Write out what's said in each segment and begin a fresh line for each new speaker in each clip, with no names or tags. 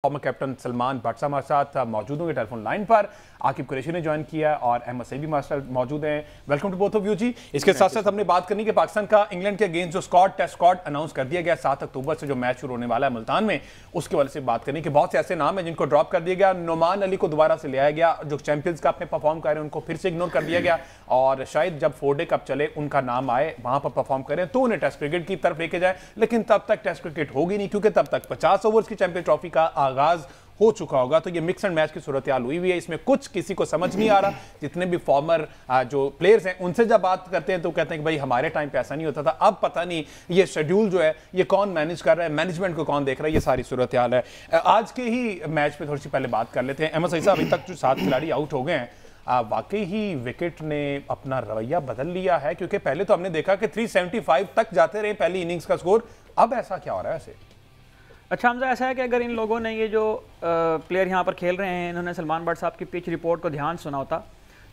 Former captain Salman Bhatt हमारे साथ मौजूद होंगे टेलीफोन लाइन पर। आकिब कुरैशी ने ज्वाइन किया और अहमद सईद भी हमारे साथ मौजूद हैं। Welcome to both of you जी। इसके साथ साथ हमने बात करनी कि पाकिस्तान का इंग्लैंड के अगेंस्ट जो टेस्ट स्क्वाड अनाउंस कर दिया गया 7 अक्टूबर से जो मैच शुरू होने वाला है मुल्तान में, उसके वाले से बात करनी कि बहुत से ऐसे नाम हैं जिनको ड्रॉप कर दिया गया। नुमान अली को दोबारा से ले आया गया, जो चैंपियंस कप में परफॉर्म कर रहे हैं उनको फिर से इग्नोर कर दिया गया और शायद जब 4 डे कप चले उनका नाम आए वहां पर परफॉर्म करें तो उन्हें टेस्ट क्रिकेट की तरफ लेके जाए, लेकिन तब तक टेस्ट क्रिकेट होगी नहीं क्योंकि तब तक 50 ओवर्स की चैंपियन ट्रॉफी का आगाज हो चुका होगा। तो ये मिक्स एंड मैच की सूरत हाल हुई हुई है, इसमें कुछ किसी को समझ नहीं आ रहा। जितने भी फॉर्मर जो प्लेयर्स हैं उनसे जब बात करते हैं तो कहते हैं कि भाई हमारे टाइम पे ऐसा नहीं होता था। अब पता नहीं ये शेड्यूल जो है ये कौन मैनेज कर रहा है, मैनेजमेंट को कौन देख रहा है, ये सारी सूरत हाल है। आज के ही मैच पे थोड़ी सी पहले बात कर लेते हैं। अहमद सईद साहब, अभी तक जो 7 खिलाड़ी आउट हो गए हैं, वाकई ही विकेट ने अपना रवैया बदल लिया है? क्योंकि पहले तो हमने देखा कि 375 तक जाते रहे पहली इनिंग्स का स्कोर, अब ऐसा क्या हो रहा है ऐसे?
अच्छा हमजा, ऐसा है कि अगर इन लोगों ने ये जो प्लेयर यहाँ पर खेल रहे हैं, इन्होंने सलमान भट्ट साहब की पिच रिपोर्ट को ध्यान सुना होता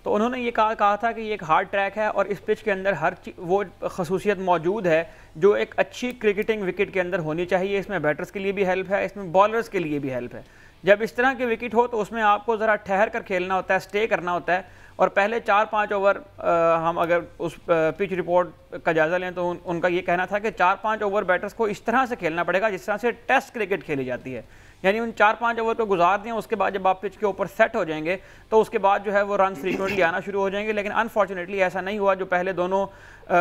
तो उन्होंने ये कहा था कि ये एक हार्ड ट्रैक है और इस पिच के अंदर हर वो खसूसियत मौजूद है जो एक अच्छी क्रिकेटिंग विकेट के अंदर होनी चाहिए। इसमें बैटर्स के लिए भी हेल्प है, इसमें बॉलर्स के लिए भी हेल्प है। जब इस तरह की विकेट हो तो उसमें आपको ज़रा ठहर कर खेलना होता है, स्टे करना होता है। और पहले 4-5 ओवर हम अगर उस पिच रिपोर्ट का जायज़ा लें तो उनका ये कहना था कि 4-5 ओवर बैटर्स को इस तरह से खेलना पड़ेगा जिस तरह से टेस्ट क्रिकेट खेली जाती है। यानी उन 4-5 ओवर को गुजार दें, उसके बाद जब आप पिच के ऊपर सेट हो जाएंगे तो उसके बाद जो है वो रन फ्रीक्वेंटली आना शुरू हो जाएंगे। लेकिन अनफॉर्चुनेटली ऐसा नहीं हुआ। जो पहले दोनों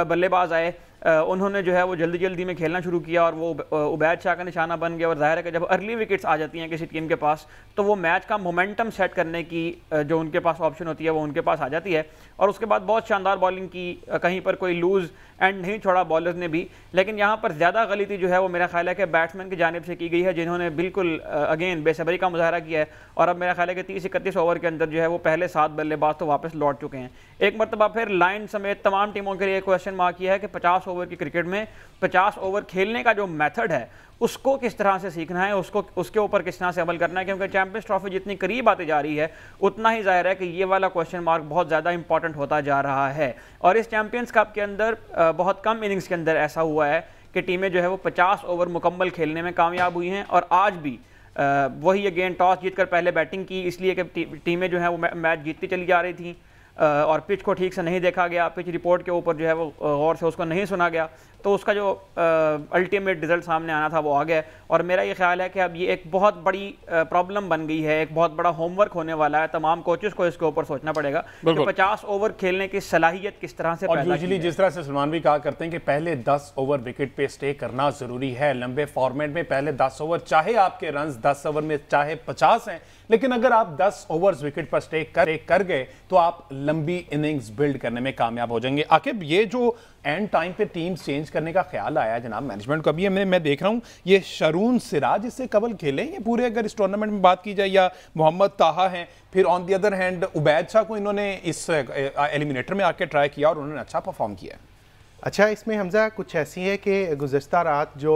बल्लेबाज आए उन्होंने जो है वो जल्दी जल्दी में खेलना शुरू किया और वो उबैद शाह का निशाना बन गया। और जाहिर है कि जब अर्ली विकेट्स आ जाती हैं किसी टीम के पास तो वो मैच का मोमेंटम सेट करने की जो उनके पास ऑप्शन होती है वो उनके पास आ जाती है। और उसके बाद बहुत शानदार बॉलिंग की, कहीं पर कोई लूज़ एंड नहीं छोड़ा बॉलर्स ने भी। लेकिन यहाँ पर ज़्यादा गलती जो है वो मेरा ख्याल है कि बैट्समैन की जानिब से की गई है, जिन्होंने बिल्कुल अगेन बेसब्री का मुजाहरा किया है। और अब मेरा ख्याल है कि 30-31 ओवर के अंदर जो है वो पहले 7 बल्लेबाज तो वापस लौट चुके हैं। एक मरतबा फिर लाइन समेत तमाम टीमों के लिए क्वेश्चन मार्क किया है कि 50 ओवर की क्रिकेट में 50 ओवर खेलने का जो मेथड है उसको किस तरह से सीखना है, उसके ऊपर किस तरह से अमल करना है। क्योंकि चैंपियंस ट्रॉफी जितनी करीब आती जा रही है उतना ही जाहिर है कि ये वाला क्वेश्चन मार्क बहुत ज़्यादा इंपॉर्टेंट होता जा रहा है। और इस चैंपियंस कप के अंदर बहुत कम इनिंग्स के अंदर ऐसा हुआ है कि टीमें जो है वो 50 ओवर मुकम्मल खेलने में कामयाब हुई हैं। और आज भी वही अगेन टॉस जीतकर पहले बैटिंग की, इसलिए कि टीमें जो हैं वो मैच जीतती चली जा रही थी और पिच को ठीक से नहीं देखा गया, पिच रिपोर्ट के ऊपर जो है वो गौर से उसको नहीं सुना गया, तो उसका जो अल्टीमेट रिजल्ट सामने आना था वो आ गया। और मेरा ये ख्याल है कि अब ये एक बहुत बड़ी प्रॉब्लम बन गई है, एक बहुत बड़ा होमवर्क होने वाला है। तमाम कोचेस को इसके ऊपर सोचना पड़ेगा कि 50 ओवर खेलने की सलाहियत किस तरह से पैदा की जाए।
जिस तरह से सलमान भी कहा करते हैं कि पहले 10 ओवर विकेट पे स्टे करना जरूरी है। लंबे फॉर्मेट में पहले 10 ओवर, चाहे आपके रन 10 ओवर में चाहे 50 हैं, लेकिन अगर आप 10 ओवर्स विकेट पर स्टे कर गए तो आप लंबी इनिंग्स बिल्ड करने में कामयाब हो जाएंगे। आकिब, ये जो एंड टाइम पे टीम चेंज करने का ख्याल आया जनाब मैनेजमेंट को, अभी मैं देख रहा हूं ये शरून सिराज इससे कबल खेले ये पूरे, अगर इस टूर्नामेंट में बात की जाए, या मोहम्मद ताहा हैं, फिर on the other hand Ubaid Shah को इन्होंने इस एलिमिनेटर में आके ट्राई किया और उन्होंने अच्छा परफॉर्म किया।
अच्छा, इसमें हमजा कुछ ऐसी है कि गुज़श्ता रात जो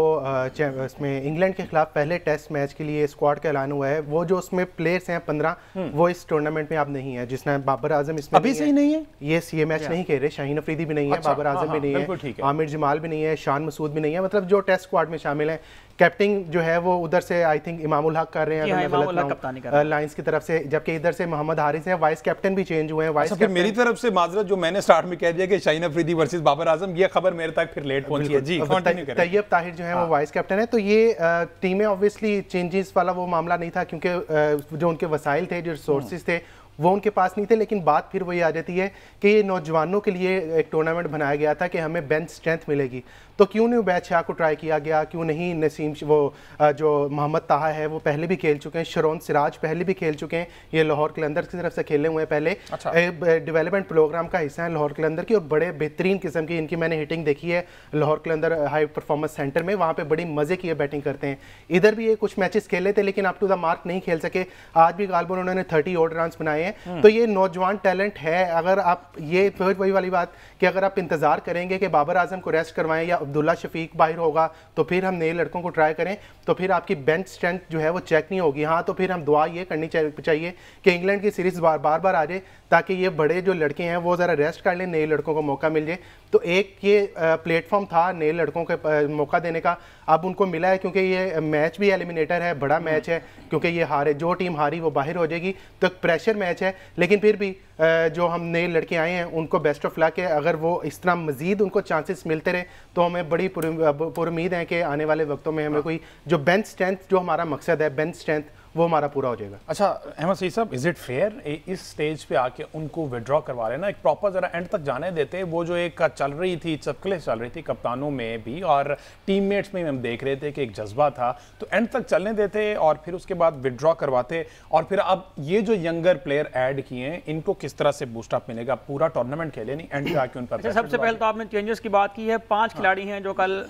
इसमें इंग्लैंड के खिलाफ पहले टेस्ट मैच के लिए स्क्वाड का ऐलान हुआ है, वो जो उसमें प्लेयर्स हैं 15 वो इस टूर्नामेंट में अब नहीं है। जिसमें बाबर आजम इसमें
अभी सही नहीं है,
ये मैच नहीं खेल रहे। शाहीन अफरीदी भी नहीं है, बाबर आजम भी नहीं है, आमिर जमाल भी नहीं है, शान मसूद भी नहीं है। मतलब जो टेस्ट स्क्वाड में शामिल हैं, कैप्टन जो है वो उधर से आई थिंक इमामुल हक कर रहे हैं लाइंस की तरफ से, जबकि इधर से मोहम्मद हारिस है। वाइस कैप्टन भी चेंज हुए हैं। वाइस कैप्टन मेरी तरफ से माजरत, जो मैंने स्टार्ट में कह दिया कि शाहीन अफरीदी वर्सेस बाबर आजम, ये खबर मेरे तक फिर लेट पहुंची है जी। तैयब ताहिर जो है वो वाइस कैप्टन है। तो ये टीमें ऑब्वियसली चेंजेस वाला वो मामला नहीं था, क्योंकि जो उनके वसाइल थे, जो रिसोर्सेज थे वो उनके पास नहीं थे। लेकिन बात फिर वही आ जाती है कि ये नौजवानों के लिए एक टूर्नामेंट बनाया गया था कि हमें बेंच स्ट्रेंथ मिलेगी, तो क्यों नहीं उबैद शाह को ट्राई किया गया, क्यों नहीं नसीम वो जो मोहम्मद ताहा है वो पहले भी खेल चुके हैं, शरून सिराज पहले भी खेल चुके हैं, ये लाहौर कलंदर की तरफ से खेले हुए हैं पहले। अच्छा। डेवलपमेंट प्रोग्राम का हिस्सा है लाहौर कलंदर की, और बड़े बेहतरीन किस्म की इनकी मैंने हिटिंग देखी है लाहौर कलंदर हाई परफॉर्मेंस सेंटर में, वहाँ पर बड़ी मज़े की बैटिंग करते हैं। इधर भी ये कुछ मैचेस खेले थे लेकिन अप टू द मार्क नहीं खेल सके। आज भी गालबन उन्होंने 30 ओड रन बनाए हैं। तो ये नौजवान टैलेंट है। अगर आप ये फिर वही वाली बात कि अगर आप इंतजार करेंगे कि बाबर आजम को रेस्ट करवाएं या अब्दुल्ला शफीक बाहर होगा तो फिर हम नए लड़कों को ट्राई करें, तो फिर आपकी बेंच स्ट्रेंथ जो है वो चेक नहीं होगी। हाँ, तो फिर हम दुआ ये करनी चाहिए कि इंग्लैंड की सीरीज बार बार आ जाए, ताकि ये बड़े जो लड़के हैं वो ज़रा रेस्ट कर लें, नए लड़कों को मौका मिल जाए। तो एक ये प्लेटफॉर्म था नए लड़कों को मौका देने का। अब उनको मिला है, क्योंकि ये मैच भी एलिमिनेटर है, बड़ा मैच है, क्योंकि ये हारे, जो टीम हारी वो बाहर हो जाएगी, तो प्रेशर मैच है। लेकिन फिर भी जो हम नए लड़के आए हैं उनको बेस्ट ऑफ लक है। अगर वो इस तरह मजीद उनको चांसेस मिलते रहे तो हमें बड़ी पुरुम्मीद है कि आने वाले वक्तों में हमें कोई जो बेंच स्ट्रेंथ, जो हमारा मकसद है बेंच स्ट्रेंथ, वो हमारा पूरा हो जाएगा।
अच्छा अहमद सईद साहब, इज इट फेयर इस स्टेज पे आके उनको विड्रॉ करवा रहे ना, एक प्रॉपर जरा एंड तक जाने देते? वो जो एक चल रही थी, चक्कले चल रही थी कप्तानों में भी और टीममेट्स में हम देख रहे थे कि एक जज्बा था, तो एंड तक चलने देते और फिर उसके बाद विड्रॉ करवाते। और फिर अब ये जो यंगर प्लेयर ऐड किए हैं इनको किस तरह से बूस्टअप मिलेगा? पूरा टूर्नामेंट खेले नहीं, एंड पे आके उन पर।
सबसे पहले तो आपने चेंजेस की बात की है, 5 खिलाड़ी हैं जो कल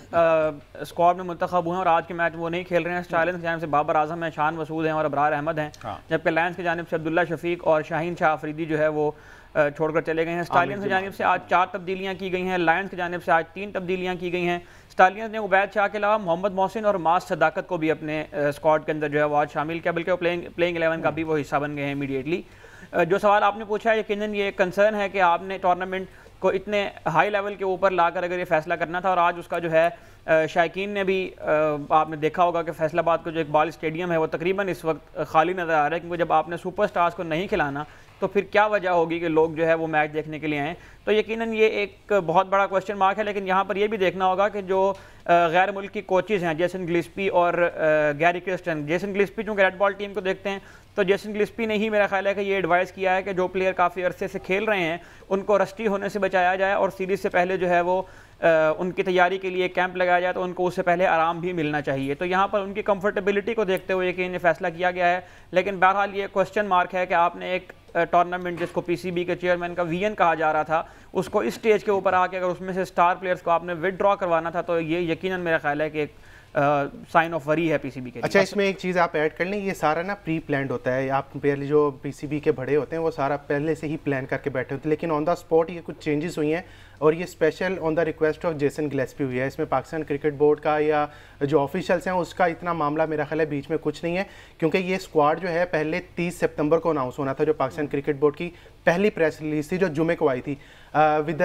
स्क्वाड में मुंतखब हुए हैं और आज के मैच वो नहीं खेल रहे हैं। स्टालियंस की जानिब से बाबर आजम है, शान मसूद हैं और अबरार अहमद हैं। जबकि लायंस की जानिब से अब्दुल्ला शफीक और शाहीन शाह अफरीदी जो है वो छोड़कर चले गए हैं। स्टालियंस की जानिब से आज 4 तब्दीलियां की गई हैं, लायंस की जानिब से आज 3 तब्दीलियां की गई हैं। स्टालियंस ने उबैद शाह के अलावा मोहम्मद मोहसिन और मास सदाकत को भी अपने स्क्वाड के अंदर जो है वो आज शामिल किया, बल्कि वो प्लेइंग 11 का भी वो हिस्सा बन गए हैं इमीडिएटली। जो सवाल आपने पूछा है, यकीनन ये कंसर्न है कि आपने टूर्नामेंट को इतने हाई लेवल के ऊपर लाकर अगर ये फैसला करना था, और आज उसका जो है शायकीन ने भी आपने देखा होगा कि फैसलाबाद का जो इकबाल स्टेडियम है वो तकरीबन इस वक्त खाली नज़र आ रहा है, क्योंकि जब आपने सुपरस्टार्स को नहीं खिलाना तो फिर क्या वजह होगी कि लोग जो है वो मैच देखने के लिए आएँ? तो यकीनन ये एक बहुत बड़ा क्वेश्चन मार्क है। लेकिन यहाँ पर ये भी देखना होगा कि जो गैर मुल्की कोचेज़ हैं, जेसन गिलिस्पी और गैरी क्रिस्टन, जेसन गिलिस्पी चूँकि रेड बॉल टीम को देखते हैं तो जेसन गिलिस्पी ने ही मेरा ख्याल है कि ये एडवाइस किया है कि जो प्लेयर काफ़ी अरसे से खेल रहे हैं उनको रस्टी होने से बचाया जाए और सीरीज़ से पहले जो है वो उनकी तैयारी के लिए कैंप लगाया जाए, तो उनको उससे पहले आराम भी मिलना चाहिए। तो यहाँ पर उनकी कंफर्टेबिलिटी को देखते हुए कि इन्हें फैसला किया गया है। लेकिन बहरहाल ये क्वेश्चन मार्क है कि आपने एक टूर्नामेंट जिसको पीसीबी के चेयरमैन का वीएन कहा जा रहा था, उसको इस स्टेज के ऊपर आके अगर उसमें से स्टार प्लेयर्स को आपने विदड्रॉ करवाना था, तो ये यकीनन मेरा ख्याल है कि एक साइन ऑफ वरी है पीसीबी के लिए।
अच्छा, इसमें एक चीज़ आप ऐड कर लें, ये सारा ना प्री प्लान्ड होता है। आप पहले जो पीसीबी के बड़े होते हैं वो सारा पहले से ही प्लान करके बैठे होते हैं, लेकिन ऑन द स्पॉट ये कुछ चेंजेस हुई हैं और ये special on the request of Jason Gillespie हुई है। इसमें पाकिस्तान क्रिकेट बोर्ड का या जो ऑफिशियल्स हैं उसका इतना मामला मेरा ख्याल है बीच में कुछ नहीं है, क्योंकि ये स्क्वाड जो है पहले 30 सितंबर को अनाउंस होना था, जो पाकिस्तान क्रिकेट बोर्ड की पहली प्रेस रिलीज थी जो जुमे को आई थी विद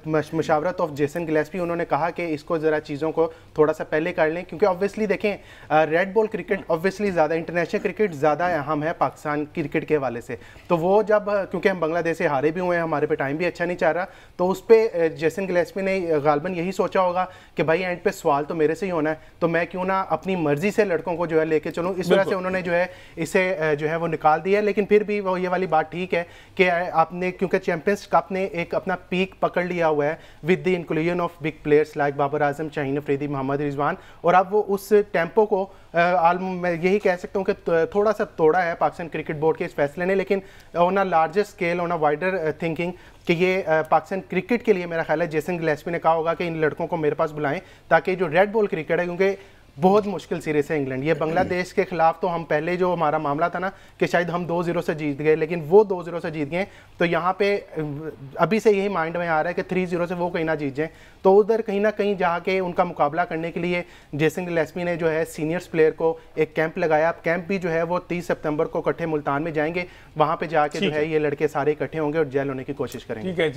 मशावरत ऑफ जेसन गिलेस्पी। उन्होंने कहा कि इसको ज़रा चीज़ों को थोड़ा सा पहले कर लें, क्योंकि ऑब्वियसली देखें रेड बॉल क्रिकेट ऑब्वियसली ज़्यादा, इंटरनेशनल क्रिकेट ज़्यादा अहम है पाकिस्तान क्रिकेट के हवाले से। तो वो जब क्योंकि हम बांग्लादेश से हारे भी हुए हैं, हमारे पे टाइम भी अच्छा नहीं चाह रहा, तो उस पर जेसन गिलेस्पी ने गालबन यही सोचा होगा कि भाई एंड पे सवाल तो मेरे से ही होना है, तो मैं क्यों ना अपनी मर्जी से लड़कों को जो है लेके चलूँ। इस वजह से उन्होंने जो है इसे जो है वो निकाल दिया। लेकिन फिर भी वो ये वाली बात ठीक है कि आपने, क्योंकि चैंपियंस कप ने एक अपना पीक पकड़ लिया हुआ है with the inclusion of big players like Babar Azam, Shaheen Afridi, Mohammad Rizwan, और अब वो उस टेम्पो को मैं यही कह सकता हूँ कि थोड़ा सा तोड़ा है पाकिस्तान क्रिकेट बोर्ड के इस फैसले ने। लेकिन on a larger scale, on a wider thinking, कि ये पाकिस्तान क्रिकेट के लिए मेरा ख्याल है जेसन गिलेस्पी ने कहा होगा कि इन लड़कों को मेरे पास बुलाएं, ताकि जो रेड बॉल क्रिकेट है, क्योंकि बहुत मुश्किल सीरीज है इंग्लैंड, ये बांग्लादेश के खिलाफ तो हम पहले जो हमारा मामला था ना कि शायद हम 2-0 से जीत गए, लेकिन वो 2-0 से जीत गए, तो यहाँ पे अभी से यही माइंड में आ रहा है कि 3-0 से वो कहीं ना जीत जाए। तो उधर कहीं ना कहीं जाके उनका मुकाबला करने के लिए जेसन गिलेस्पी ने जो है सीनियर्स प्लेयर को एक कैंप लगाया। कैंप भी जो है वो 30 सितंबर को इकट्ठे मुल्तान में जाएंगे, वहाँ पे जाके जो है ये लड़के सारे इकट्ठे होंगे और जेल होने की कोशिश करेंगे।